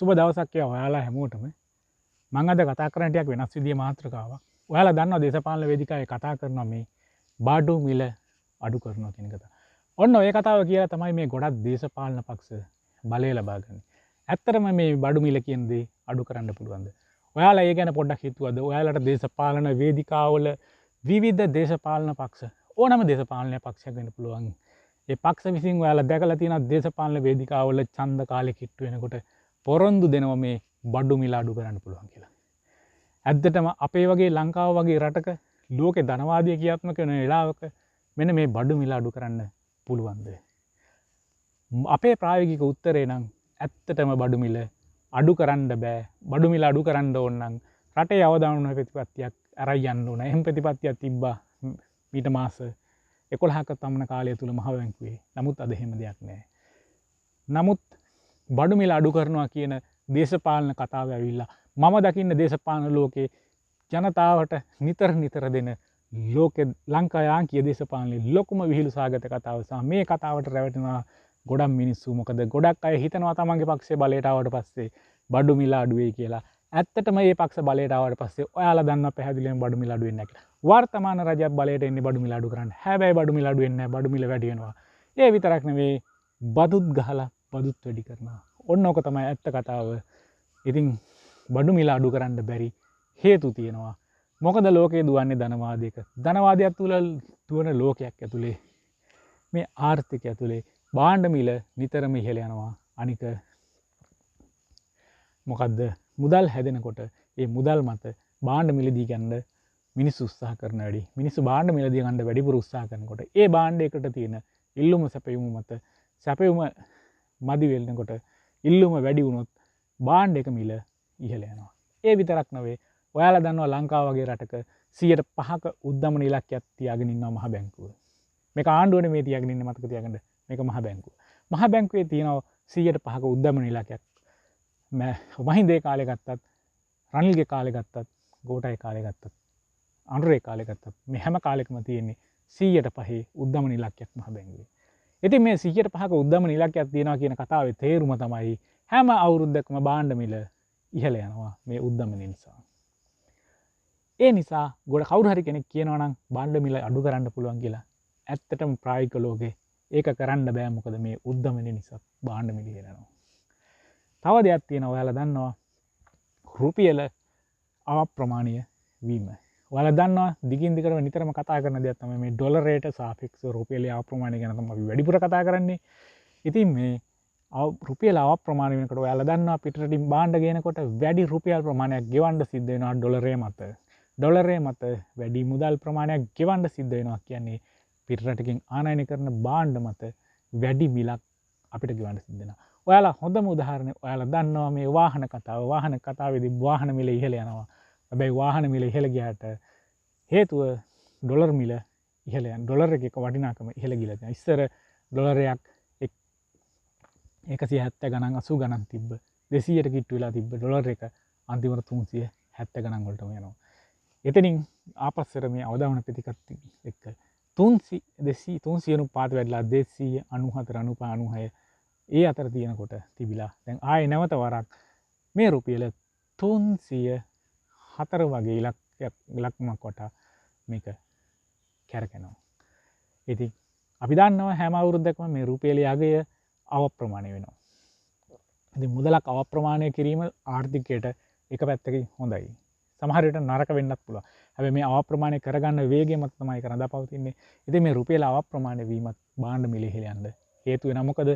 සුබ දවසක් කියලා ඔයාලා හැමෝටම. මම අද කතා කරන්න ටිකක් වෙනස් විදිහේ මාතෘකාවක්. ඔයාලා දන්නවා දේශපාලන වේදිකාවේ කතා කරනවා මේ බඩු මිල අඩු කරනවා කියන එක. ඔන්න ඔය කතාව කියලා තමයි මේ ගොඩක් දේශපාලන පක්ෂ බලය ලබා ගන්න. ඇත්තටම මේ බඩු මිල කියන දේ අඩු කරන්න පුළුවන්ද? ඔයාලා ඒ ගැන පොඩ්ඩක් හිතුවද? ඔයාලට දේශපාලන වේදිකාවල විවිධ දේශපාලන පක්ෂ ඕනම දේශපාලන පක්ෂයක් වෙන්න පුළුවන්. ඒ පක්ෂ විසින් ඔයාලා දැකලා තියෙන දේශපාලන වේදිකාවල ඡන්ද කාලේ කිට්ටු වෙනකොට පොරොන්දු දෙනවා මේ බඩු මිල අඩු කරන්න පුළුවන් කියලා. ඇත්තටම අපේ වගේ ලංකාව වගේ රටක ලෝකේ ධනවාදී ක්‍රියාත්මක වෙන වෙලාවක මෙන්න මේ බඩු මිල අඩු කරන්න පුළුවන්ද? අපේ ප්‍රායෝගික උත්තරේ නම් ඇත්තටම බඩු මිල අඩු කරන්න බෑ. බඩු මිල අඩු කරන්න ඕන නම් රටේ අවදානම් ප්‍රතිපත්තියක් අරයි යන්න ඕන. එහෙම ප්‍රතිපත්තියක් තිබ්බා ඊට මාස 11ක පමණ කාලය තුල මහ බැංකුවේ. නමුත් අද එහෙම දෙයක් නැහැ. නමුත් බඩු මිල අඩු කරනවා කියන දේශපාලන කතාව ඇවිල්ලා මම දකින්න දේශපාලන ලෝකේ ජනතාවට නිතර දෙන ලෝකෙ ලංකාවේ ආංකීය දේශපාලනයේ ලොකුම විහිළු සාගත කතාව සහ මේ කතාවට රැවටෙනවා ගොඩක් මිනිස්සු. මොකද ගොඩක් අය හිතනවා තමන්ගේ පක්ෂේ බලයට ආවට පස්සේ බඩු මිල අඩු වෙයි කියලා. ඇත්තටම මේ පක්ෂ බලයට ආවට පස්සේ ඔයාලා දන්නවා පැහැදිලිවම බඩු මිල අඩු වෙන්නේ නැහැ කියලා. වර්තමාන රජයක් බලයට එන්නේ බඩු මිල අඩු කරන්න. හැබැයි බඩු මිල අඩු වෙන්නේ නැහැ. බඩු මිල වැඩි වෙනවා. ඒ විතරක් නෙවෙයි බදුත් ගහලා බදුත් වැඩි කරනවා. ඔන්න ඕක තමයි ඇත්ත කතාව. ඉතින් බඩු මිල අඩු කරන්න බැරි හේතු තියෙනවා. මොකද ලෝකේ දුවන්නේ ධනවාදයක. ධනවාදයක් තුල දුවන ලෝකයක් ඇතුලේ මේ ආර්ථිකය ඇතුලේ භාණ්ඩ මිල නිතරම ඉහළ යනවා. අනික මොකද්ද? මුදල් හැදෙනකොට ඒ මුදල් මත භාණ්ඩ මිල දී ගන්න මිනිස්සු උත්සාහ කරන වැඩි. මිනිස්සු භාණ්ඩ මිල දී ගන්න වැඩිපුර උත්සාහ කරනකොට ඒ භාණ්ඩයකට තියෙන ඉල්ලුම සැපයුම මත සැපයුම මදි වෙනකොට ඉල්ලුම වැඩි වුණොත් භාණ්ඩයක මිල ඉහළ යනවා. ඒ විතරක් නෙවෙයි ඔයාලා දන්නවා ලංකාව වගේ රටක 105ක උද්දමන ඉලක්කයක් තියාගෙන ඉන්නවා මහ බැංකුව. මේක ආණ්ඩුවනේ මේ තියාගෙන ඉන්නේ මතක තියාගන්න. මේක මහ බැංකුව. මහ බැංකුවේ තියෙනවා 105ක උද්දමන ඉලක්කයක්. මහින්දේ කාලේ ගත්තත්, රනිල්ගේ කාලේ ගත්තත්, ගෝඨාගේ කාලේ ගත්තත්, අනුරේ කාලේ ගත්තත් මේ හැම කාලෙකම තියෙන්නේ 105 උද්දමන ඉලක්කයක් මහ බැංකුවේ. ඉතින් මේ 105ක උද්දමන ඉලක්කයක් තියෙනවා කියන කතාවේ තේරුම තමයි හැම අවුරුද්දකම භාණ්ඩ මිල ඉහළ යනවා මේ උද්දමන නිසා. ඒ නිසා ගොඩ කවුරු හරි කෙනෙක් කියනවා නම් භාණ්ඩ මිල අඩු කරන්න පුළුවන් කියලා. ඇත්තටම ප්‍රායෝගික ලෝකේ ඒක කරන්න බෑ. මොකද මේ උද්දමන නිසා භාණ්ඩ මිල ඉහළ යනවා. තව දෙයක් තියෙනවා ඔයාලා දන්නවා රුපියල අප්‍රමාණීය වීම. ඔයාලා දන්නවා දිගින් දිගටම නිතරම කතා කරන දෙයක් තමයි මේ ඩොලරයට සාපේක්ෂව රුපියලේ අප්‍රමාණය ගැන තමයි අපි වැඩිපුර කතා කරන්නේ. ඉතින් මේ රුපියල අප්‍රමාණය වෙනකොට ඔයාලා දන්නවා පිටරටින් භාණ්ඩ ගේනකොට වැඩි රුපියල් ප්‍රමාණයක් ගෙවන්න සිද්ධ වෙනවා ඩොලරය මත. ඩොලරය මත වැඩි මුදල් ප්‍රමාණයක් ගෙවන්න සිද්ධ වෙනවා කියන්නේ පිටරටකින් ආනයනය කරන භාණ්ඩ මත වැඩි මිලක් අපිට ගෙවන්න සිද්ධ වෙනවා. ඔයාලා හොඳම උදාහරණය ඔයාලා දන්නවා මේ වාහන කතාව. වාහන කතාවේදී වාහන මිල ඉහළ යනවා. හැබැයි වාහන මිල ඉහළ ගියාට හේතුව ඩොලර් මිල ඉහළ යන. ඩොලර් එකේ වටිනාකම ඉහළ ගිලා තියෙනවා. ඉස්සර ඩොලරයක් 170 ගණන් 80 ගණන් තිබ්බ. 200ට කිට්ටු වෙලා තිබ්බ ඩොලර් එක අන්තිමට 370 ගණන් වලටම යනවා. එතනින් ආපස්සට මේ අවදාන ප්‍රතිකත්ති එක්ක 300 පාත වැඩිලා 294 95 96 ඒ අතර තියෙනකොට තිබිලා දැන් ආයේ නැවත වරක් මේ රුපියල 304 වගේ ඉලක්කමක් වටා මේක කැරකෙනවා. ඉතින් අපි දන්නවා හැම අවුරුද්දකම මේ රුපියලේ අගය අවප්‍රමාණය වෙනවා. ඉතින් මුදලක් අවප්‍රමාණය කිරීම ආර්ථිකයට එක පැත්තකින් හොඳයි. සමහර විට නරක වෙන්නත් පුළුවන්. හැබැයි මේ අවප්‍රමාණය කරගන්න වේගය මත තමයි කරලා පවතින්නේ. ඉතින් මේ රුපියල අවප්‍රමාණය වීමත් භාණ්ඩ මිල ඉහළ යන්න හේතු වෙනවා. මොකද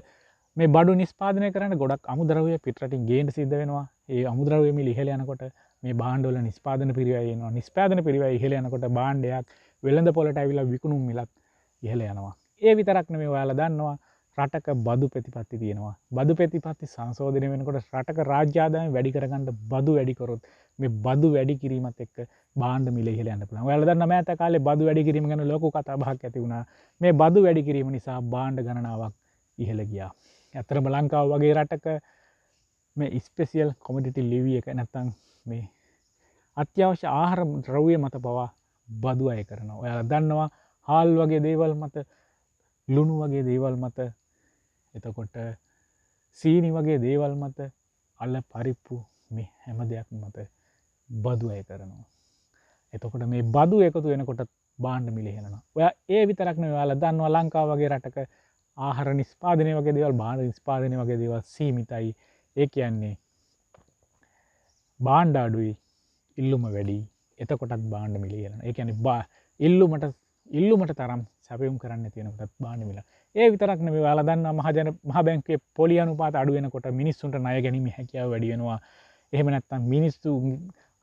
මේ බඩු නිෂ්පාදනය කරන්න ගොඩක් අමුද්‍රව්‍ය පිටරටින් ගේන්න සිද්ධ වෙනවා. ඒ අමුද්‍රව්‍ය මිල ඉහළ යනකොට මේ භාණ්ඩවල නිෂ්පාදන පිරිවැය එනවා. නිෂ්පාදන පිරිවැය ඉහළ යනකොට භාණ්ඩයක් වෙළඳ පොළට ඇවිල්ලා විකුණුම් මිලත් ඉහළ යනවා. ඒ විතරක් නෙමෙයි ඔයාලා දන්නවා රටක බදු ප්‍රතිපත්ති තියෙනවා. බදු ප්‍රතිපත්ති සංශෝධනය වෙනකොට රටක රාජ්‍ය ආදායම වැඩි කරගන්න බදු වැඩි කරොත් මේ බදු වැඩි කිරීමත් එක්ක භාණ්ඩ මිල ඉහළ යන්න පුළුවන්. ඔයාලා දන්නා මෑත කාලේ බදු වැඩි කිරීම ගැන ලොකු කතා බහක් ඇති වුණා. මේ බදු වැඩි කිරීම නිසා භාණ්ඩ ගණනාවක් ඉහළ ගියා. ඇත්තටම ලංකාව වගේ රටක මේ ස්පෙෂල් කොමොඩිටි ලිවි එක නැත්තම් මේ අත්‍යවශ්‍ය ආහාර ද්‍රව්‍ය මත පවා බදු අය කරනවා. ඔයාලා දන්නවා හාල් වගේ දේවල් මත, ලුණු වගේ දේවල් මත, එතකොට සීනි වගේ දේවල් මත අල්ල පරිප්පු මේ හැම දෙයක් මත බදු අය කරනවා. එතකොට මේ බදු එකතු වෙනකොට බාණ්ඩ මිල ඉහළනවා. ඔයා ඒ විතරක් නෙවෙයි ඔයාලා දන්නවා ලංකාව වගේ රටක ආහාර නිෂ්පාදනය වගේ දේවල් භාණ්ඩ නිෂ්පාදනය වගේ දේවල් සීමිතයි. ඒ කියන්නේ බාණ්ඩ අඩුයි ඉල්ලුම වැඩි. එතකොටත් බාණ්ඩ මිල ඉහළනවා. ඒ කියන්නේ ඉල්ලුමට තරම් සැපයුම් කරන්න තියෙනකොටත් බාණ්ඩ මිල. ඒ විතරක් නෙවෙයි ඔයාලා දන්නවා මහ බැංකුවේ පොලි අනුපාත අඩු වෙනකොට මිනිස්සුන්ට ණය ගැනීම හැකියාව වැඩි වෙනවා. එහෙම නැත්නම් මිනිස්සු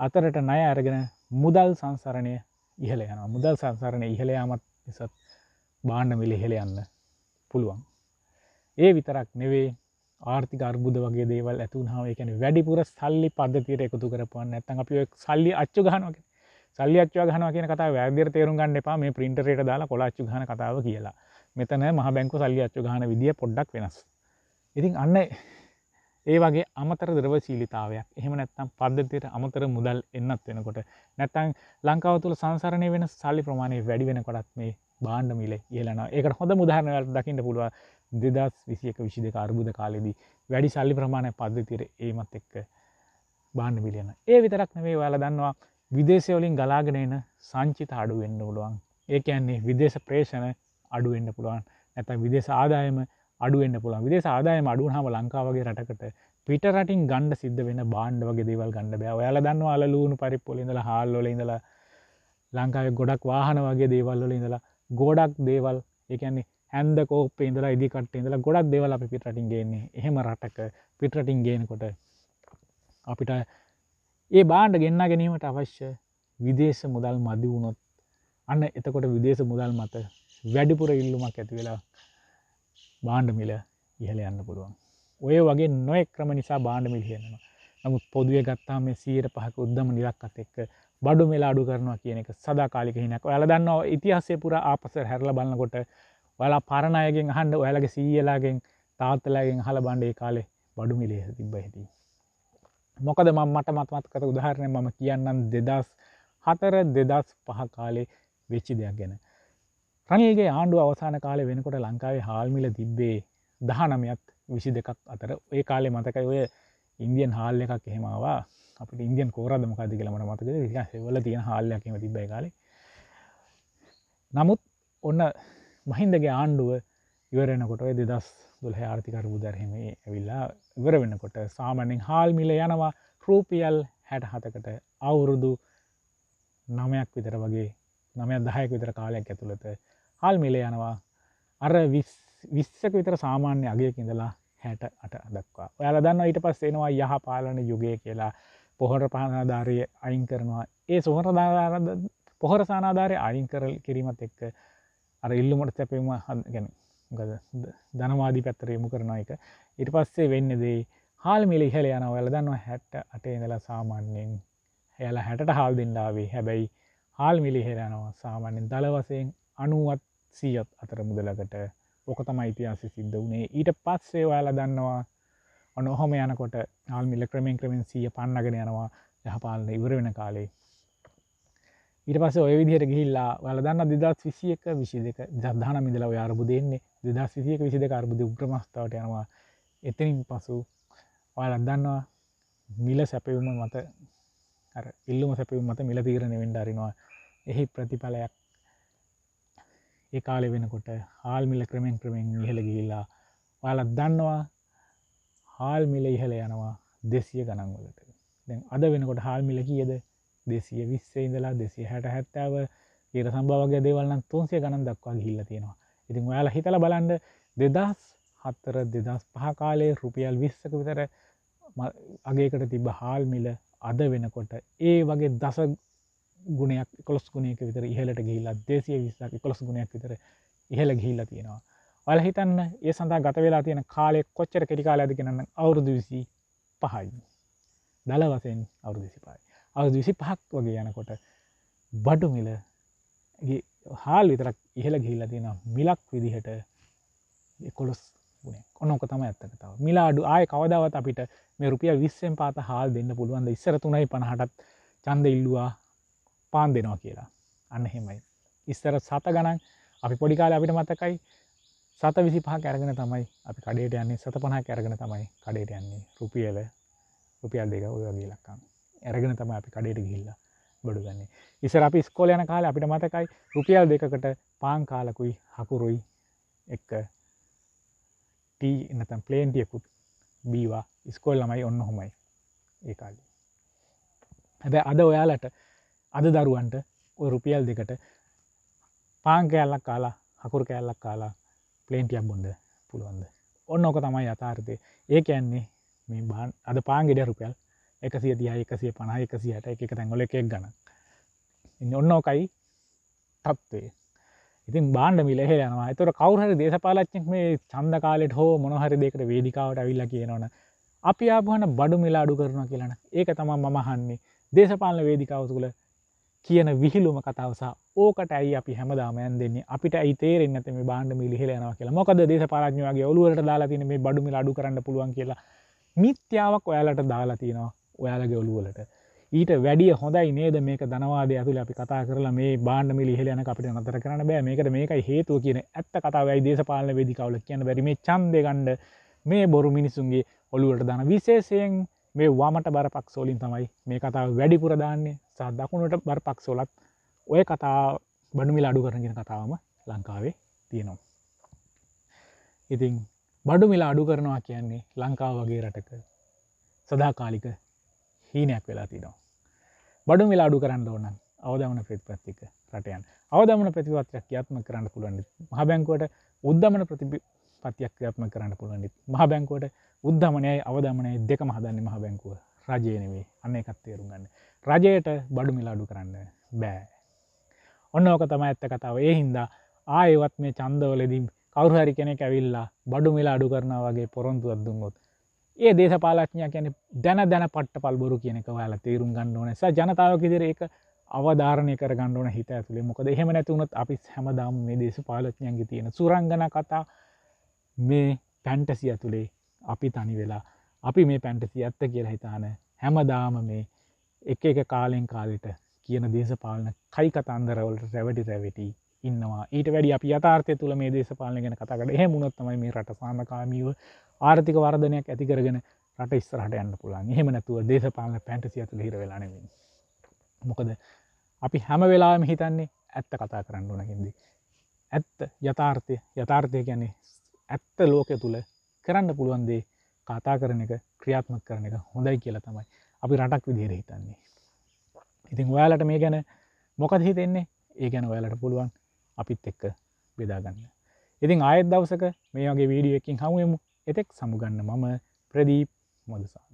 අතරට ණය අරගෙන මුදල් සංසරණය ඉහළ යනවා. මුදල් සංසරණය ඉහළ යාමත් නිසා බාණ්ඩ මිල ඉහළ යන්න පුළුවන්. ඒ විතරක් නෙවෙයි ආර්ථික අර්බුද වගේ දේවල් ඇති වුණාම ඒ කියන්නේ වැඩිපුර සල්ලි පද්ධතියට එකතු කරපුවා නැත්නම් අපි ඔය සල්ලි අච්චු ගහනවා කියන්නේ සල්ලි අච්චු ගහනවා කියන කතාව වැරදියට තේරුම් ගන්න එපා මේ ප්‍රින්ටරේට දාලා කොළ අච්චු ගහන කතාව කියලා. මෙතන මහ බැංකුව සල්ලි අච්චු ගහන විදිය පොඩ්ඩක් වෙනස්. ඉතින් අන්න ඒ වගේ අමතර ද්‍රවශීලීතාවයක් එහෙම නැත්නම් පද්ධතියට අමතර මුදල් එන්නත් වෙනකොට නැත්නම් ලංකාව තුළ සංසරණය වෙන සල්ලි ප්‍රමාණය වැඩි වෙනකොටත් මේ බාණ්ඩ මිල ඉහළ යනවා. ඒකට හොඳ උදාහරණයක් දකින්න පුළුවන් 2021-22 අර්බුද කාලෙදී වැඩි සල්ලි ප්‍රමාණයක් පද්ධතියට ඒමත් එක්ක බාණ්ඩ මිල යනවා. ඒ විතරක් නෙවෙයි ඔයාලා දන්නවා විදේශය වලින් ගලාගෙන එන සංචිත අඩු වෙන්න පුළුවන්. ඒ කියන්නේ විදේශ ප්‍රේෂණ අඩු වෙන්න පුළුවන්. නැත්නම් විදේශ ආදායම අඩු වෙන්න පුළුවන්. විදේශ ආදායම අඩු වුණාම ලංකාව වගේ රටකට පිට රටින් ගන්න සිද්ධ වෙන බාණ්ඩ වගේ දේවල් ගන්න බෑ. ඔයාලා දන්නවා අල ලුණු පරිප්පු වල ඉඳලා හාල් වල ඉඳලා ලංකාවේ ගොඩක් වාහන වගේ දේවල් වල ඉඳලා ගොඩක් දේවල් ඒ කියන්නේ හැන්ද කෝප්පේ ඉඳලා ඉදි කට්ටේ ඉඳලා ගොඩක් දේවල් අපි පිට රටින් ගේන්නේ. එහෙම රටක පිට රටින් ගේනකොට අපිට ඒ බාණ්ඩ ගෙන්නා ගැනීමට අවශ්‍ය විදේශ මුදල් මදි වුණොත් අන්න එතකොට විදේශ මුදල් මත වැඩිපුර ඉල්ලුමක් ඇති වෙලා බාණ්ඩ මිල ඉහළ යන්න පුළුවන්. ඔය වගේ නොයෙක් ක්‍රම නිසා බාණ්ඩ මිල ඉහළ යනවා. නමුත් පොදුවේ ගත්තාම මේ 105ක උද්දම නිරක්කත් එක්ක බඩු මිල අඩු කරනවා කියන එක සදාකාලික හිණක්. ඔයාලා දන්නවා ඉතිහාසය පුරා ආපස්සට හැරලා බලනකොට ඔයාලා පරණ අයගෙන් අහන්න ඔයාලගේ සීයලාගෙන් තාත්තලාගෙන් අහලා බලන්න ඒ කාලේ බඩු මිල තිබ්බ හැටි. මොකද මට මතක උදාහරණයක් මම කියන්නම් 2004-2005 කාලේ වෙච්ච දෙයක් ගැන. රනිල්ගේ ආණ්ඩුව අවසාන කාලේ වෙනකොට ලංකාවේ හාල් මිල තිබ්බේ 19ත් 22ක් අතර. ඒ කාලේ මතකයි ඔය ඉන්දියන් හාල් එකක් එහෙම ආවා. අපිට ඉන්දියන් කෝරාද මොකද්ද කියලා මට මතකද? නිකන් සෙවල තියෙන හාල් එකක් එහෙම තිබ්බ ඒ කාලේ. නමුත් ඔන්න මහින්දගේ ආණ්ඩුව ඉවර වෙනකොට ඔය 2012 ආර්ථික අර්බුදය එහෙම ඇවිල්ලා ඉවර වෙනකොට සාමාන්‍යයෙන් හාල් මිල යනවා රුපියල් 67කට අවුරුදු 9ක් විතර වගේ 9-10ක විතර කාලයක් ඇතුළත හාල් මිල යනවා අර 20ක විතර සාමාන්‍ය අගයක ඉඳලා 68 දක්වා. ඔයාලා දන්නවා ඊට පස්සේ එනවා යහපාලන යුගය කියලා පොහොර පානාධාරය අයින් කරනවා. ඒ පොහොර සානාධාරය අයින් කිරීමත් එක්ක අර ඉල්ලුමට සැපයීම يعني මොකද ධනවාදී පැත්තට යොමු කරන එක. ඊට පස්සේ වෙන්නේ දේ හාල් මිල ඉහළ යනවා. ඔයාලා දන්නවා 68 ඉඳලා සාමාන්‍යයෙන් එයාලා 60ට හාල් දෙන්න ආවේ. හැබැයි හාල් මිල ඉහළ යනවා සාමාන්‍යයෙන් දල වශයෙන් 90ත් 100ත් අතර මුදලකට. ඕක තමයි ඉතිහාසෙ සිද්ධ වුණේ. ඊට පස්සේ ඔයාලා දන්නවා ඔන්න ඔහොම යනකොට හාල් මිල ක්‍රමෙන් 100 පන්නගෙන යනවා යහපාලන ඉවර වෙන කාලේ. ඊට පස්සේ ඔය විදිහට ගිහිල්ලා ඔයාලා දන්නා 2021 22 2019 ඉඳලා ඔය අර්බුදේ එන්නේ 2021 22 අර්බුදේ උග්‍රමස්තාවට යනවා. එතනින් පසු ඔයාලා දන්නවා මිල සැපයුම මත අර ඉල්ලුම සැපයුම මත මිල තීරණය වෙන්න ආරිනවා. එහි ප්‍රතිඵලයක් ඒ කාලේ වෙනකොට හාල් මිල ක්‍රමෙන් ඉහළ ගිහිල්ලා ඔයාලා දන්නවා හාල් මිල ඉහළ යනවා 200 ගණන් වලට. දැන් අද වෙනකොට හාල් මිල කීයද? 220 ඉඳලා 260 70 ඊට සම්භව වගේ දේවල් නම් 300 ගණන් දක්වා ගිහිල්ලා තියෙනවා. ඉතින් ඔයාලා හිතලා බලන්න 2004-2005 කාලේ රුපියල් 20ක විතර අගයකට තිබ්බ හාල් මිල අද වෙනකොට ඒ වගේ දස ගුණයක් 11 ගුණයක විතර ඉහළට ගිහිල්ලා 220ක් 11 ගුණයක් විතර ඉහළ ගිහිල්ලා තියෙනවා. ඔයාලා හිතන්න ඒ සඳහා ගත වෙලා තියෙන කාලය කොච්චර කෙටි කාලයක්ද කියනනම් අවුරුදු 25යි. දල වශයෙන් අවුරුදු 25යි. අවුරුදු 25ක් වගේ යනකොට බඩු මිල හාල් විතරක් ඉහළ ගිහිල්ලා තියෙනවා මිලක් විදිහට 11 ගුණයක්. ඔන්නෝක තමයි ඇත්ත කතාව. මිල අඩු ආයේ කවදාවත් අපිට මේ රුපියල් 20න් පාත හාල් දෙන්න පුළුවන් ද? ඉස්සර 3.50ටත් ඡන්ද ඉල්ලුවා පාන් දෙනවා කියලා. අන්න එහෙමයි. ඉස්සර සත ගණන් අපි පොඩි කාලේ අපිට මතකයි සත 25ක් අරගෙන තමයි අපි කඩේට යන්නේ. සත 50ක් අරගෙන තමයි කඩේට යන්නේ. රුපියල රුපියල් 2 ඔය වගේ ඉලක්කම්. අරගෙන තමයි අපි කඩේට ගිහිල්ලා බඩු ගන්නේ. ඉස්සර අපි ඉස්කෝලේ යන කාලේ අපිට මතකයි රුපියල් 2කට පාන් කාලකුයි හකුරුයි එක්ක ටී නැත්නම් ප්ලේන් ටියකුත් බීවා ඉස්කෝලේ ළමයි ඔන්න ඔහොමයි ඒ කාලේ. හැබැයි අද ඔයාලට අද දරුවන්ට ඔය රුපියල් 2කට පාන් කෑල්ලක් කාලා හකුරු කෑල්ලක් කාලා ප්ලේන් ටියක් බොන්න පුළුවන්ද? ඔන්න ඕක තමයි යථාර්ථය. ඒ කියන්නේ මේ අද පාන් ගෙඩිය රුපියල් 130යි 150යි 160යි එක තැන්වල එක ගණන්. ඉතින් ඔන්න ඕකයි තත්ත්වය. ඉතින් භාණ්ඩ මිල ඉහළ යනවා. ඒතකොට කවුරු හරි දේශපාලඥයෙක් මේ ඡන්ද කාලෙට හෝ මොන හරි දෙයකට වේදිකාවට ඇවිල්ලා කියනවනේ අපි ආපුවන බඩු මිල අඩු කරනවා කියලා නේ. ඒක තමයි මම අහන්නේ. දේශපාලන වේදිකාව තුල කියන විහිළුම කතාව සහ ඕකට ඇයි අපි හැමදාම යන් දෙන්නේ? අපිට ඇයි තේරෙන්නේ නැත්තේ මේ භාණ්ඩ මිල ඉහළ යනවා කියලා? මොකද දේශපාලඥයෝ වගේ ඔළුව වලට දාලා තියෙන මේ බඩු මිල අඩු කරන්න පුළුවන් කියලා මිත්‍යාවක් ඔයාලට දාලා තියෙනවා ඔයාලගේ ඔළුව වලට. ඊට වැඩිය හොඳයි නේද මේක ධනවාදය ඇතුලේ අපි කතා කරලා මේ භාණ්ඩ මිල ඉහළ යනක අපිට නතර කරන්න බෑ. මේකට මේකයි හේතුව කියන ඇත්ත කතාවයි දේශපාලන වේදිකාවල කියන්න බැරි මේ ඡන්දේ ගන්න මේ බොරු මිනිසුන්ගේ ඔළුවලට දාන විශේෂයෙන් මේ වමට බර පක්ෂ වලින් තමයි මේ කතාව වැඩිපුර දාන්නේ. සහ දකුණට බර පක්ෂ වලත් ඔය කතාව බඩු මිල අඩු කරන කියන කතාවම ලංකාවේ තියෙනවා. ඉතින් බඩු මිල අඩු කරනවා කියන්නේ ලංකාව වගේ රටක සදාකාලික හීනයක් වෙලා තියෙනවා. බඩු මිල අඩු කරන්න ඕන නම් අවදමන ප්‍රතිපත්තික රට යන්න. අවදමන ප්‍රතිපත්තියක් ක්‍රියාත්මක කරන්න පුළුවන්. මහ බැංකුවට උද්දමන ප්‍රතිපත්තියක් ක්‍රියාත්මක කරන්න පුළුවන්. මහ බැංකුවට උද්දමනයයි අවදමනයයි දෙකම හදන්නේ මහ බැංකුව. රජය නෙවෙයි. අන්න ඒකත් තේරුම් ගන්න. රජයට බඩු මිල අඩු කරන්න බෑ. ඔන්න ඕක තමයි ඇත්ත කතාව. ඒ හින්දා ආයෙවත් මේ ඡන්දවලදී කවුරු හරි කෙනෙක් ඇවිල්ලා බඩු මිල අඩු කරනවා වගේ පොරොන්දුවක් දුන්නොත් ඒ දේශපාලඥයා කියන්නේ දැන පට්ටපල් බොරු කියන එක ඔයාලා තේරුම් ගන්න ඕනේ. සහ ජනතාවක ඉදිරියේ ඒක අවධාරණය කර ගන්න ඕන හිත ඇතුලේ. මොකද එහෙම නැති වුණොත් අපි හැමදාම මේ දේශපාලඥයන්ගේ තියෙන සුරංගනා කතා මේ ෆැන්ටසි ඇතුලේ අපි තනි වෙලා අපි මේ ෆැන්ටසි ඇත්ත කියලා හිතාන හැමදාම මේ එක කාලෙන් කාලෙට කියන දේශපාලන කයි කතන්දරවලට රැවටි ඉන්නවා. ඊට වැඩි අපි යථාර්ථය තුල මේ දේශපාලනය ගැන කතා කරලා එහෙම වුණොත් තමයි මේ රට සාමකාමීව ආර්ථික වර්ධනයක් ඇති කරගෙන රට ඉස්සරහට යන්න පුළුවන්. එහෙම නැතුව දේශපාලන ෆැන්ටසි ඇතුලේ හිර වෙලා නෙවෙයි. මොකද අපි හැම වෙලාවෙම හිතන්නේ ඇත්ත කතා කරන්න ඕන කින්දේ. ඇත්ත යථාර්ථය කියන්නේ ඇත්ත ලෝකයේ තුල කරන්න පුළුවන් දේ කතා කරන එක ක්‍රියාත්මක කරන එක හොඳයි කියලා තමයි අපි රටක් විදිහට හිතන්නේ. ඉතින් ඔයාලට මේ ගැන මොකද හිතෙන්නේ? ඒ ගැන ඔයාලට පුළුවන් අපිත් එක්ක බෙදා ගන්න. ඉතින් ආයෙත් දවසක මේ වගේ වීඩියෝ එකකින් හමු වෙමු. එතෙක් සමුගන්න මම ප්‍රදීප් මොදසා.